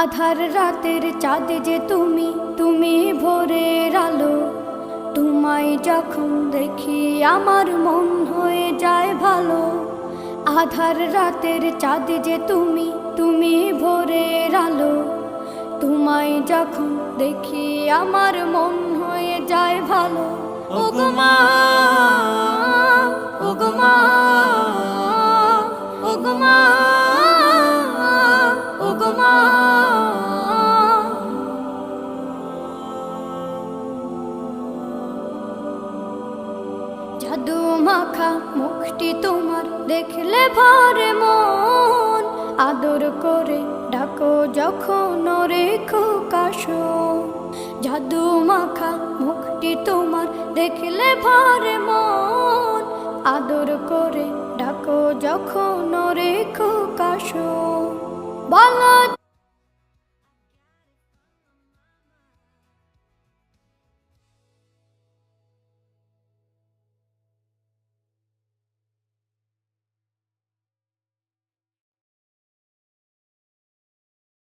আধার রাতের চাঁদ যে তুমি, তুমি ভোরের আলো। তোমায় যখন দেখি আমার মন হয়ে যায় ভালো। আধার রাতের চাঁদ যে তুমি, তুমি ভোরের আলো। তোমায় যখন দেখি আমার মন হয়ে যায় ভালো। ওগো মা, ওগো মা, ওগো মা, ওগো মা। জাদু মাখা মুখটি তোমার দেখলে ভরে মন। আদর করে ডাকো যখন রেখো কাশো। জাদু মাখা মুখটি তোমার দেখলে ভরে মন। আদর করে ডাকো যখন রেখো কাশো। বলো